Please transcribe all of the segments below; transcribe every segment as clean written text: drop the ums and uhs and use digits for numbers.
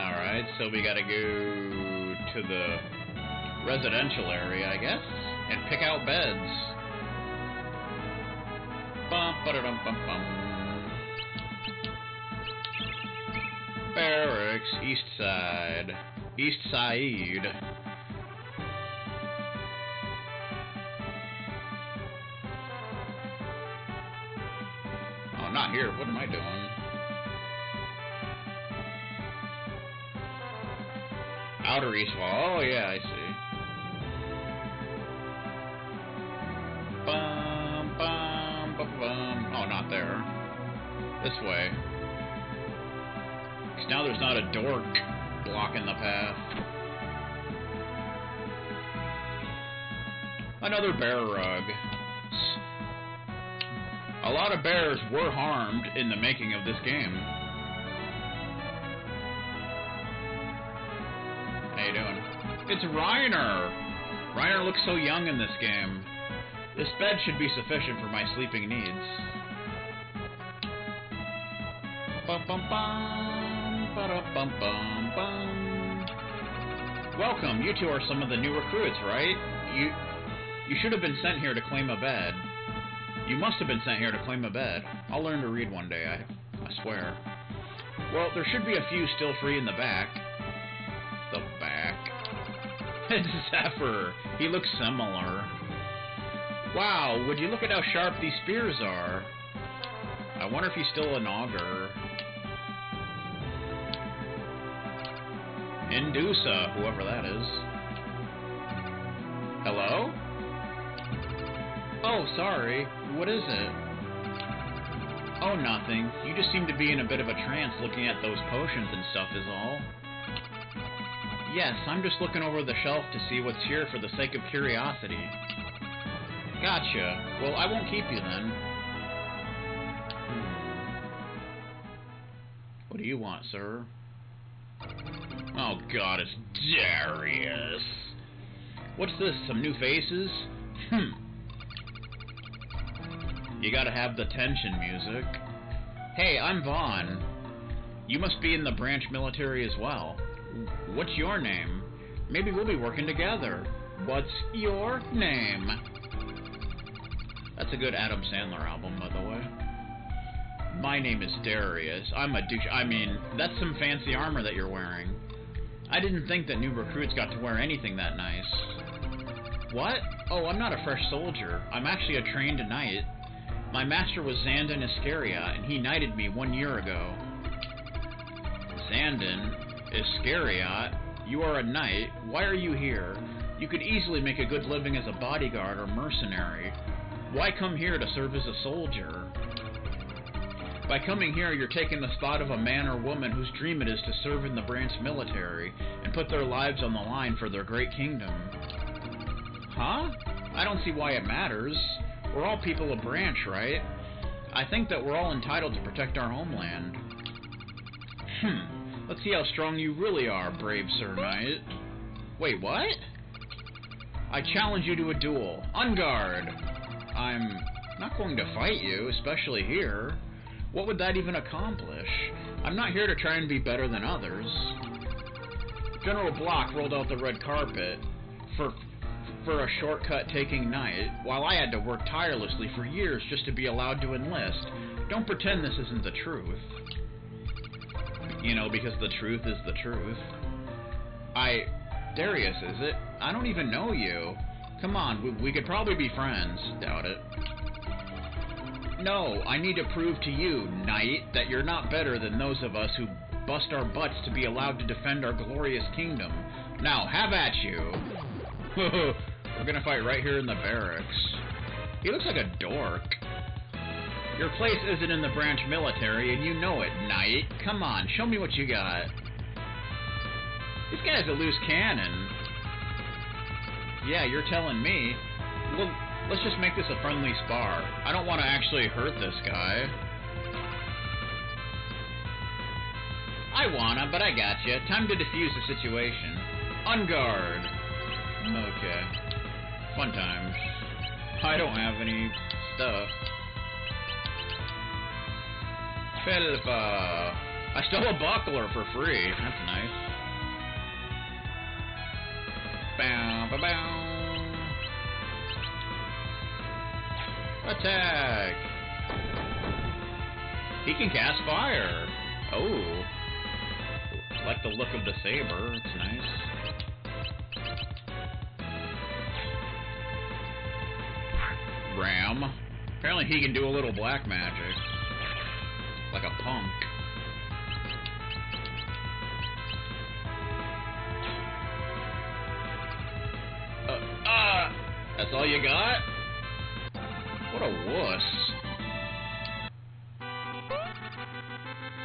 Alright, so we gotta go to the residential area, I guess, and pick out beds. Bum, ba-da-dum, bum, bum. Barracks, East Side. East Side. Oh, not here. What am I doing? Outer East Wall. Oh, yeah, I see. Bum, bum, bum, bum. Oh, not there. This way. Because now there's not a dork blocking the path. Another bear rug. A lot of bears were harmed in the making of this game. How you doing? It's Reiner! Reiner looks so young in this game. This bed should be sufficient for my sleeping needs. Bum bum bum, ba bum bum bum. Welcome, you two are some of the new recruits, right? You should have been sent here to claim a bed. You must have been sent here to claim a bed. I'll learn to read one day, I swear. Well, there should be a few still free in the back. The back. It's Zephyr. He looks similar. Wow, would you look at how sharp these spears are? I wonder if he's still an augur. Indusa, whoever that is. Hello? Oh, sorry. What is it? Oh, nothing. You just seem to be in a bit of a trance looking at those potions and stuff is all. Yes, I'm just looking over the shelf to see what's here for the sake of curiosity. Gotcha. Well, I won't keep you then. What do you want, sir? Oh god, it's Darius. What's this, some new faces? You gotta have the tension music. Hey, I'm Vaughn. You must be in the branch military as well. What's your name? Maybe we'll be working together. What's your name? That's a good Adam Sandler album, by the way. My name is Darius. I'm a douche. I mean, that's some fancy armor that you're wearing. I didn't think that new recruits got to wear anything that nice. What? Oh, I'm not a fresh soldier. I'm actually a trained knight. My master was Xandon Iscariot, and he knighted me 1 year ago. Xandon Iscariot? You are a knight. Why are you here? You could easily make a good living as a bodyguard or mercenary. Why come here to serve as a soldier? By coming here, you're taking the spot of a man or woman whose dream it is to serve in the branch military and put their lives on the line for their great kingdom. Huh? I don't see why it matters. We're all people of branch, right? I think that we're all entitled to protect our homeland. Let's see how strong you really are, brave Sir Knight. Wait, what? I challenge you to a duel. On guard! I'm not going to fight you, especially here. What would that even accomplish? I'm not here to try and be better than others. General Block rolled out the red carpet for a shortcut-taking knight, while I had to work tirelessly for years just to be allowed to enlist. Don't pretend this isn't the truth. You know, because the truth is the truth. Darius, is it? I don't even know you. Come on, we could probably be friends. Doubt it. No, I need to prove to you, knight, that you're not better than those of us who bust our butts to be allowed to defend our glorious kingdom. Now, have at you. We're gonna fight right here in the barracks. He looks like a dork. Your place isn't in the branch military, and you know it, knight. Come on, show me what you got. This guy's a loose cannon. Yeah, you're telling me. Well, let's just make this a friendly spar. I don't want to actually hurt this guy. I wanna, but I gotcha. Time to defuse the situation. On guard. Okay. Fun times. I don't have any stuff. Felfa. I stole a buckler for free. That's nice. Bow, bow, bow. Attack! He can cast fire. Oh. Like the look of the saber. It's nice. Ram. Apparently he can do a little black magic. Like a punk. That's all you got? What a wuss.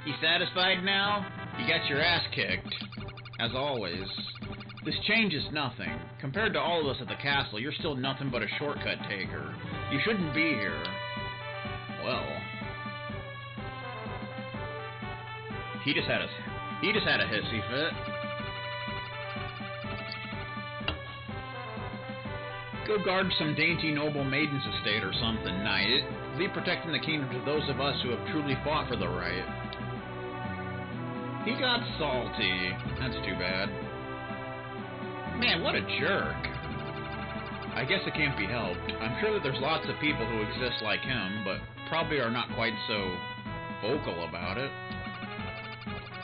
You satisfied now? You got your ass kicked. As always. This changes nothing. Compared to all of us at the castle, you're still nothing but a shortcut taker. You shouldn't be here. Well. He just had a hissy fit. Go guard some dainty noble maiden's estate or something, knight. Be protecting the kingdom to those of us who have truly fought for the right. He got salty. That's too bad. Man, what a jerk. I guess it can't be helped. I'm sure that there's lots of people who exist like him, but probably are not quite so vocal about it.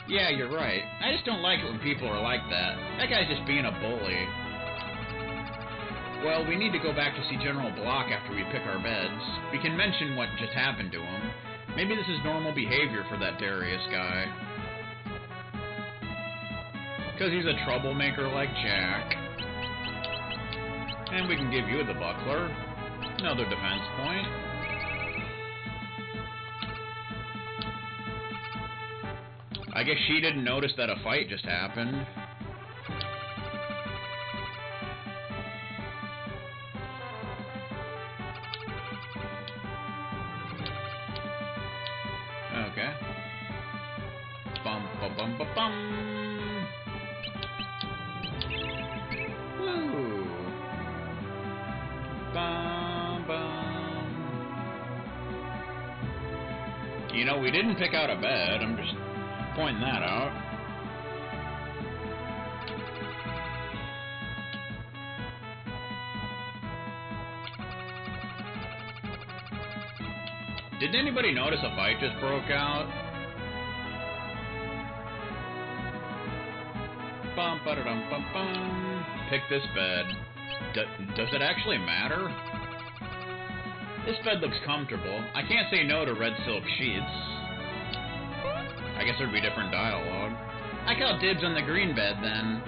Yeah, you're right. I just don't like it when people are like that. That guy's just being a bully. Well, we need to go back to see General Block after we pick our beds. We can mention what just happened to him. Maybe this is normal behavior for that Darius guy. Because he's a troublemaker like Jack. And we can give you the buckler. Another defense point. I guess she didn't notice that a fight just happened. Okay. Bum bum bum bum bum. Woo. Bum bum. You know, we didn't pick out a bed. I'm just pointing that out. Did anybody notice a fight just broke out? Bum ba da dum bum bum. Pick this bed. Does it actually matter? This bed looks comfortable. I can't say no to red silk sheets. I guess there'd be different dialogue. I call dibs on the green bed then.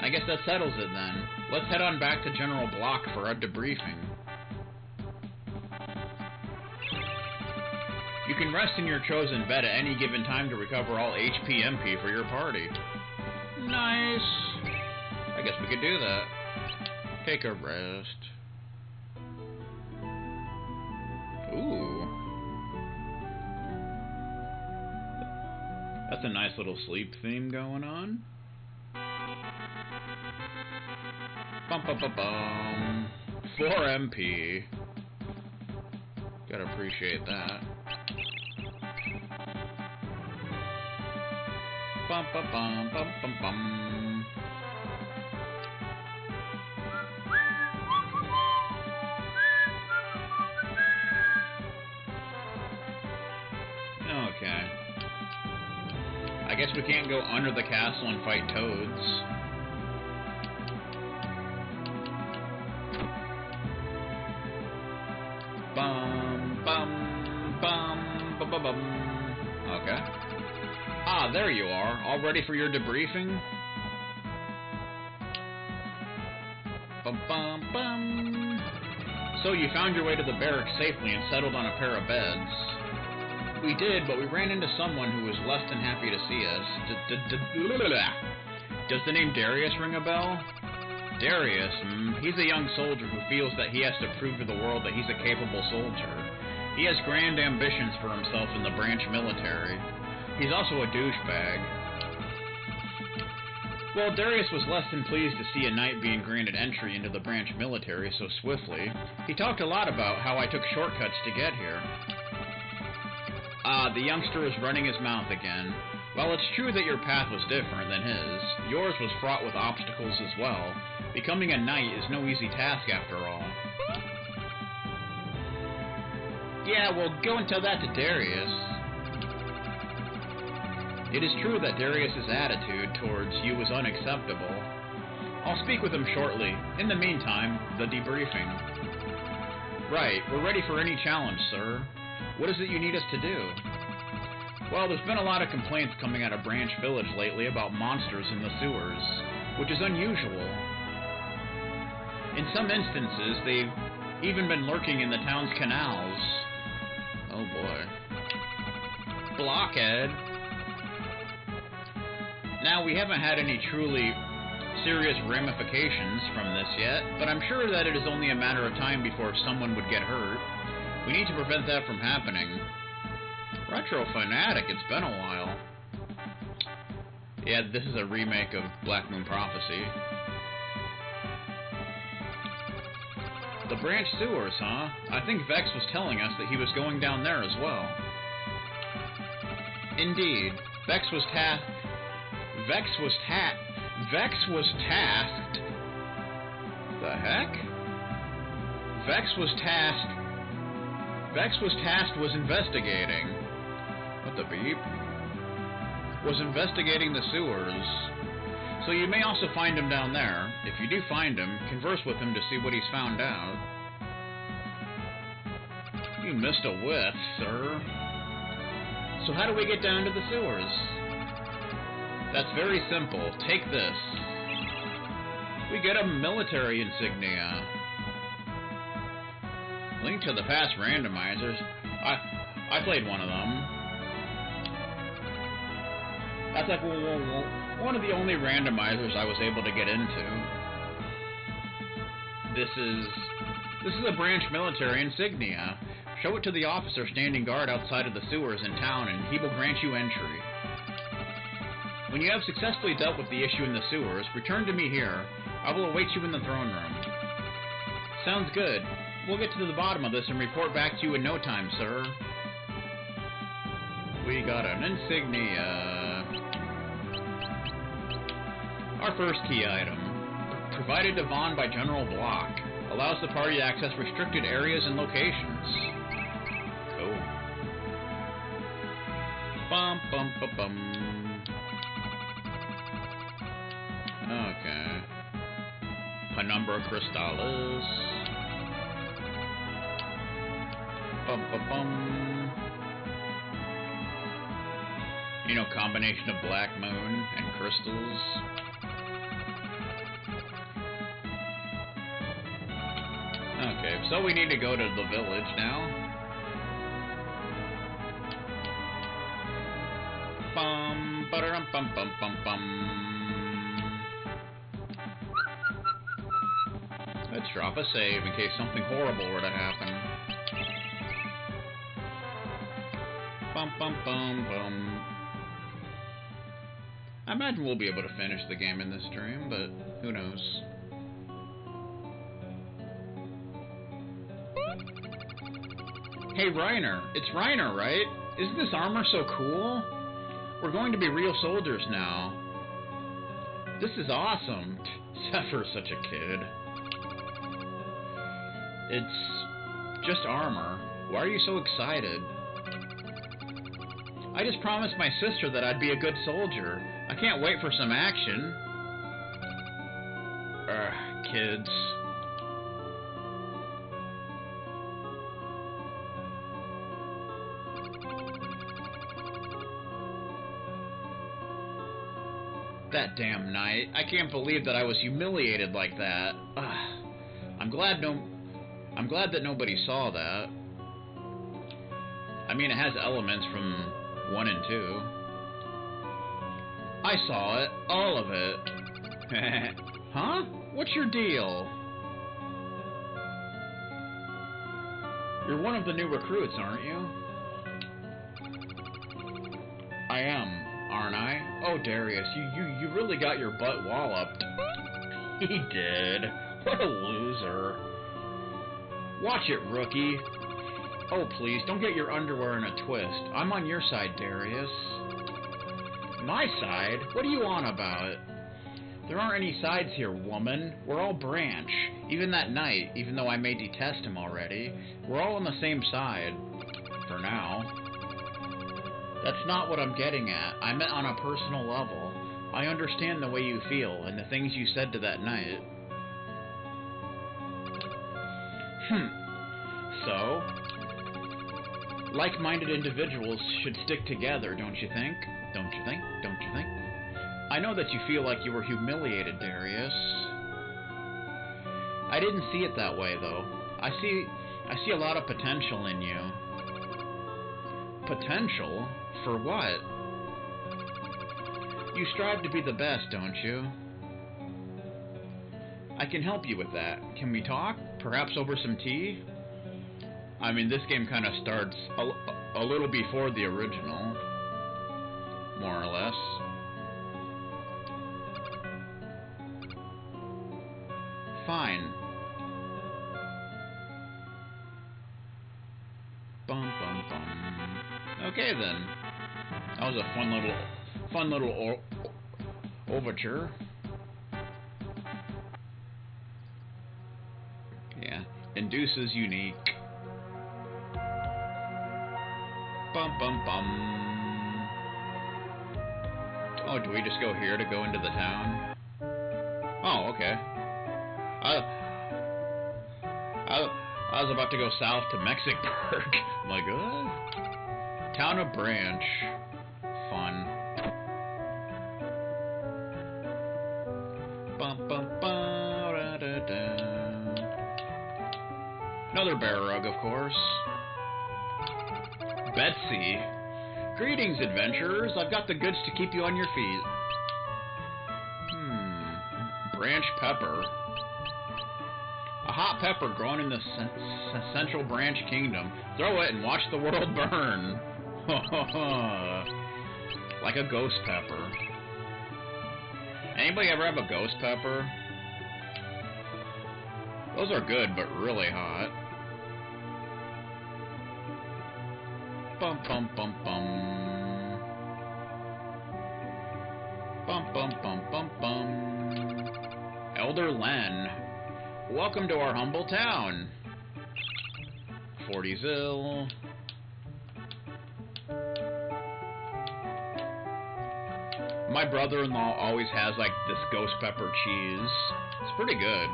I guess that settles it then. Let's head on back to General Block for a debriefing. You can rest in your chosen bed at any given time to recover all HP MP for your party. Nice. I guess we could do that. Take a rest. Ooh. That's a nice little sleep theme going on. Bum bum bum bum. 4 MP. Gotta appreciate that. Bum bum bum bum bum bum. Okay. I guess we can't go under the castle and fight toads. Bum bum bum bum bum bum. Okay. Ah, there you are. All ready for your debriefing? Bum bum bum. So you found your way to the barracks safely and settled on a pair of beds. We did, but we ran into someone who was less than happy to see us. Does the name Darius ring a bell? Darius, he's a young soldier who feels that he has to prove to the world that he's a capable soldier. He has grand ambitions for himself in the branch military. He's also a douchebag. Well, Darius was less than pleased to see a knight being granted entry into the branch military so swiftly. He talked a lot about how I took shortcuts to get here. The youngster was running his mouth again. Well, it's true that your path was different than his. Yours was fraught with obstacles as well. Becoming a knight is no easy task after all. Yeah, well, go and tell that to Darius. It is true that Darius's attitude towards you was unacceptable. I'll speak with him shortly. In the meantime, the debriefing. Right, we're ready for any challenge, sir. What is it you need us to do? Well, there's been a lot of complaints coming out of Branch Village lately about monsters in the sewers, which is unusual. In some instances, they've even been lurking in the town's canals. Oh boy. Blockhead. Now, we haven't had any truly serious ramifications from this yet, but I'm sure that it is only a matter of time before someone would get hurt. We need to prevent that from happening. Retro Fanatic, it's been a while. Yeah, this is a remake of Black Moon Prophecy. The branch sewers, huh? I think Vex was telling us that he was going down there as well. Indeed. Vex was tasked... The heck? Vex was tasked was investigating. What the beep? Was investigating the sewers. So you may also find him down there. If you do find him, converse with him to see what he's found out. You missed a whiff, sir. So how do we get down to the sewers? That's very simple. Take this. We get a military insignia. Link to the past randomizers. I played one of them. That's like one of the only randomizers I was able to get into. This is a branch military insignia. Show it to the officer standing guard outside of the sewers in town and he will grant you entry. When you have successfully dealt with the issue in the sewers, return to me here. I will await you in the throne room. Sounds good. We'll get to the bottom of this and report back to you in no time, sir. We got an insignia. Our first key item. Provided to Vaughn by General Block. Allows the party to access restricted areas and locations. Cool. Bum bum bum bum. Okay. Penumbra Crystallis. Bum bum bum. You know, combination of Black Moon and crystals. Okay, so we need to go to the village now. Bum ba-da-dum bum bum bum bum. Let's drop a save in case something horrible were to happen. Bum bum bum bum. I imagine we'll be able to finish the game in this stream, but who knows. Hey Reiner, it's Reiner, right? Isn't this armor so cool? We're going to be real soldiers now. This is awesome. Zephyr's such a kid. It's just armor. Why are you so excited? I just promised my sister that I'd be a good soldier. I can't wait for some action. Kids. That damn knight. I can't believe that I was humiliated like that. I'm glad that nobody saw that. I mean, it has elements from 1 and 2. I saw it. All of it. Huh? What's your deal? You're one of the new recruits, aren't you? I am, aren't I? Oh, Darius, you really got your butt walloped. He did. What a loser. Watch it, rookie. Oh, please, don't get your underwear in a twist. I'm on your side, Darius. My side? What are you on about? There aren't any sides here, woman. We're all Branch. Even that knight, even though I may detest him already, we're all on the same side. For now. That's not what I'm getting at. I meant on a personal level. I understand the way you feel and the things you said to that knight. So? Like-minded individuals should stick together, don't you think? Don't you think? Don't you think? I know that you feel like you were humiliated, Darius. I didn't see it that way, though. I see a lot of potential in you. Potential? For what? You strive to be the best, don't you? I can help you with that. Can we talk? Perhaps over some tea? I mean, this game kind of starts a little before the original. More or less. Fine. Bum bum bum. Okay then. That was a fun little overture. Yeah. Induces unique. Bum bum bum. Oh, do we just go here to go into the town? Oh, okay. I was about to go south to Mexicburg. I'm like, Town of Branch. Fun. Bum bum bum da da da. Another bear rug, of course. Betsy. Greetings, adventurers. I've got the goods to keep you on your feet. Branch pepper. A hot pepper grown in the Central Branch Kingdom. Throw it and watch the world burn. Like a ghost pepper. Anybody ever have a ghost pepper? Those are good, but really hot. Bum bum bum bum. Bum bum bum bum bum. Elder Len. Welcome to our humble town. 40 zil. My brother-in-law always has like this ghost pepper cheese. It's pretty good.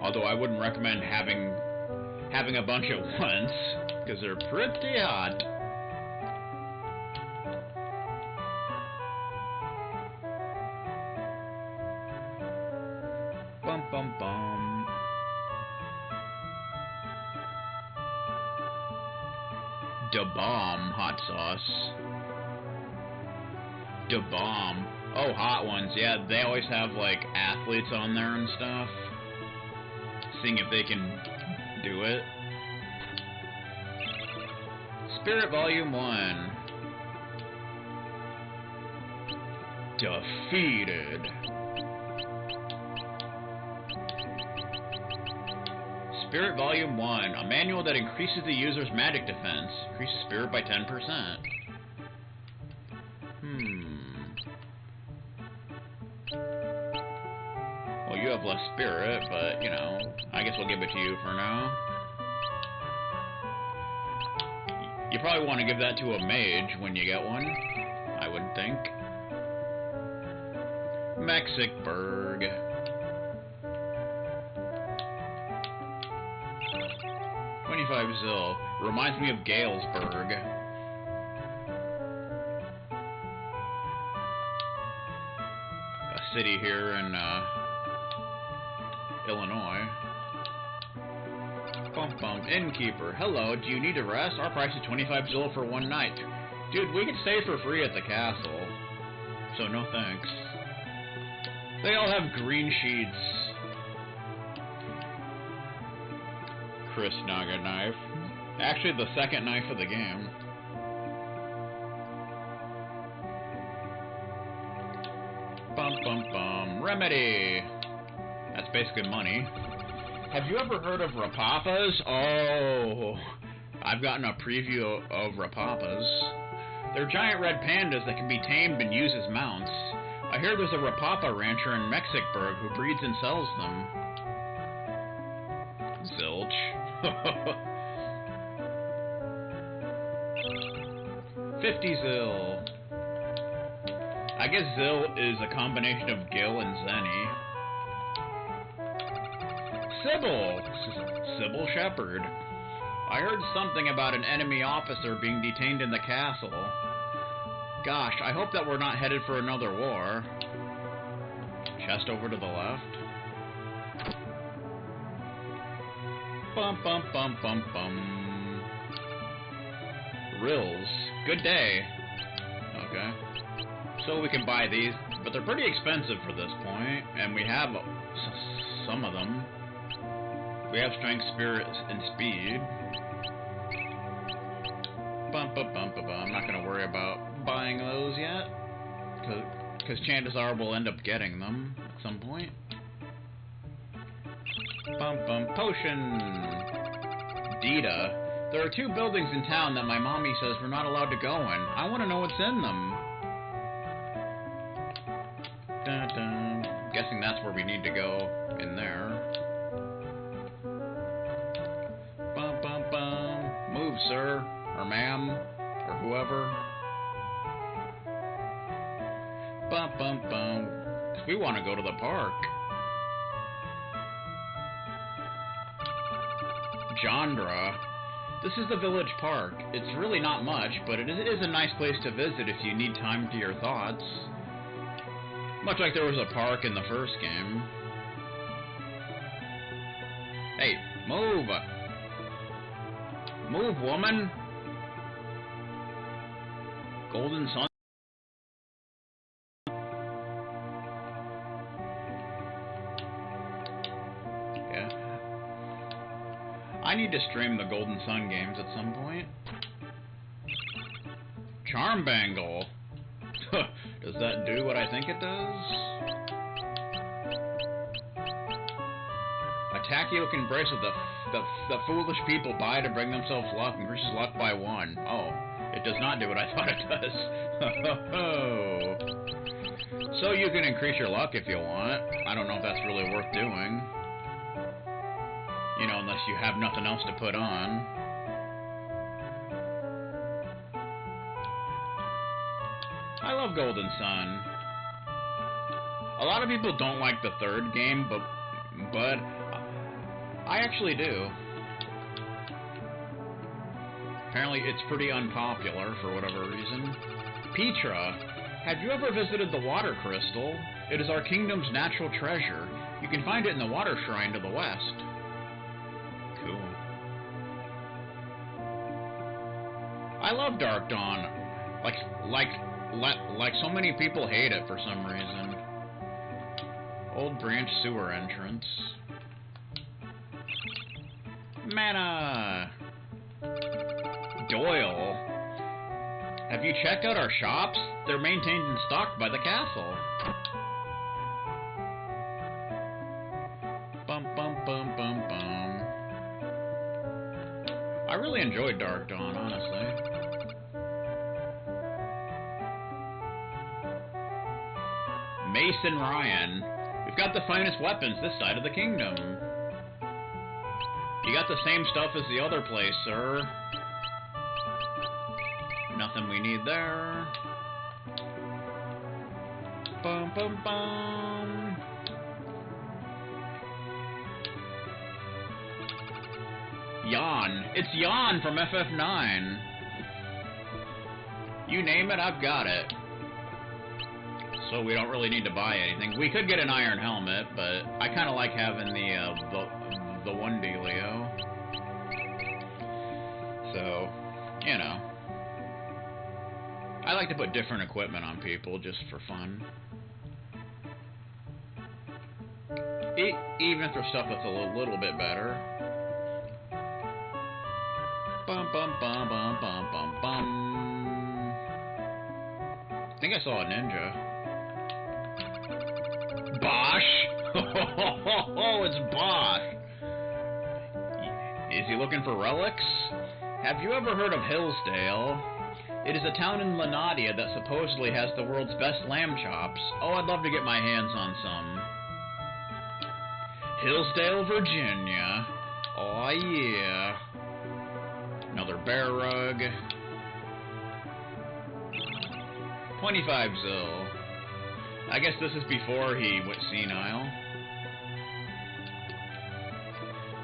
Although I wouldn't recommend having a bunch at once, because they're pretty hot. Bum bum bum. Da Bomb hot sauce. Da Bomb. Oh, hot ones. Yeah, they always have like athletes on there and stuff. Seeing if they can do it. Spirit Volume 1. Defeated. Spirit Volume 1, a manual that increases the user's magic defense. Increases spirit by 10%. Well, you have less spirit, but, you know, I guess we'll give it to you for now. You probably want to give that to a mage when you get one, I would think. Mexicburg. $25 zil. Reminds me of Galesburg. A city here in, Illinois. Bum bum. Innkeeper. Hello, do you need a rest? Our price is 25 zil for one night. Dude, we can stay for free at the castle. So no thanks. They all have green sheets. Chris Naga knife. Actually, the second knife of the game. Bum bum bum. Remedy. That's basically money. Have you ever heard of Rapapas? Oh, I've gotten a preview of Rapapas. They're giant red pandas that can be tamed and used as mounts. I hear there's a Rapapa rancher in Mexicburg who breeds and sells them. Zilch. 50 Zil. I guess Zil is a combination of Gil and Zenny. Sybil! Sybil Shepherd. I heard something about an enemy officer being detained in the castle. Gosh, I hope that we're not headed for another war. Chest over to the left. Bum bum bum bum bum. Rills. Good day. Okay. So we can buy these, but they're pretty expensive for this point, and we have some of them. We have strength, spirit, and speed. Bum bum bum bum bum. I'm not gonna worry about buying those yet, because chances are we'll end up getting them at some point. Bum bum potion. Dita. There are 2 buildings in town that my mommy says we're not allowed to go in. I want to know what's in them. Dun, dun. Guessing that's where we need to go, in there. Bum bum bum. Move, sir, or ma'am, or whoever. Bum bum bum. We want to go to the park. Jandra. This is the village park. It's really not much, but it is a nice place to visit if you need time to your thoughts. Much like there was a park in the first game. Hey, move! Move, woman! Golden Sun. I need to stream the Golden Sun games at some point. Charm Bangle. Does that do what I think it does? A Tachyoke embrace of the foolish people buy to bring themselves luck, increases luck by 1. Oh, it does not do what I thought it does. So you can increase your luck if you want. I don't know if that's really worth doing. You know, unless you have nothing else to put on. I love Golden Sun. A lot of people don't like the 3rd game, but I actually do. Apparently it's pretty unpopular for whatever reason. Petra, have you ever visited the Water Crystal? It is our kingdom's natural treasure. You can find it in the Water Shrine to the west. Cool. I love Dark Dawn. Like so many people hate it for some reason. Old branch sewer entrance. Mana. Doyle. Have you checked out our shops? They're maintained and stocked by the castle. Bum bum bum bum bum. I really enjoyed Dark Dawn, honestly. Mason Ryan. We've got the finest weapons this side of the kingdom. You got the same stuff as the other place, sir. Nothing we need there. Bum bum bum. Jan. It's Jan from FF9. You name it, I've got it. So we don't really need to buy anything. We could get an iron helmet, but I kind of like having the one dealio. So, you know. I like to put different equipment on people just for fun. Even if there's stuff that's a little bit better. Bum bum bum bum bum bum bum. I think I saw a ninja. Bosch! Oh, it's Bosch! you looking for relics? Have you ever heard of Hillsdale? It is a town in Lenadia that supposedly has the world's best lamb chops. Oh, I'd love to get my hands on some. Hillsdale, Virginia. Oh, yeah. Another bear rug. 25 zil. I guess this is before he went senile.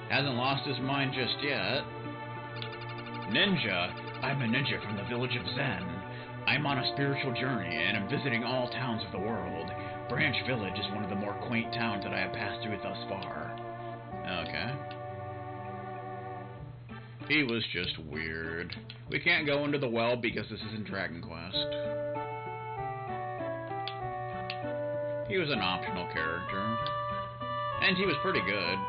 Hasn't lost his mind just yet. Ninja. I'm a ninja from the village of Zen. I'm on a spiritual journey and am visiting all towns of the world. Branch Village is one of the more quaint towns that I have passed through thus far. Okay. He was just weird. We can't go into the well because this isn't Dragon Quest. He was an optional character. And he was pretty good.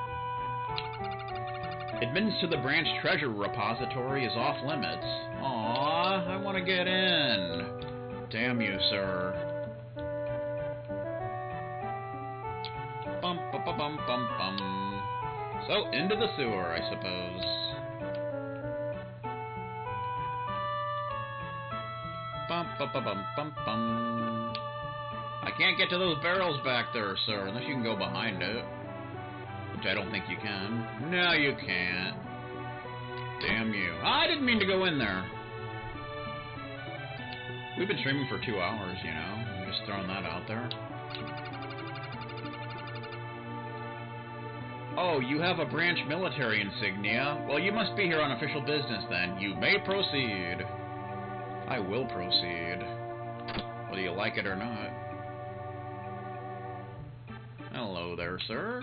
Admittance to the branch treasure repository is off limits. Aww, I want to get in. Damn you, sir. Bum, bum, bum, bum, bum. So, into the sewer, I suppose. Bum, bum, bum, bum, bum, bum. I can't get to those barrels back there, sir, unless you can go behind it. Which I don't think you can. No, you can't. Damn you. I didn't mean to go in there. We've been streaming for 2 hours, you know. I'm just throwing that out there. Oh, you have a branch military insignia? Well, you must be here on official business then. You may proceed. I will proceed. Whether you like it or not. Hello there, sir.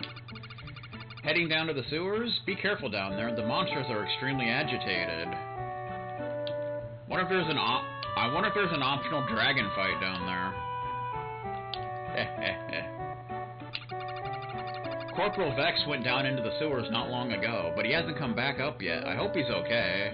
Heading down to the sewers? Be careful down there. The monsters are extremely agitated. I wonder if there's an optional dragon fight down there. Corporal Vex went down into the sewers not long ago, but he hasn't come back up yet. I hope he's okay.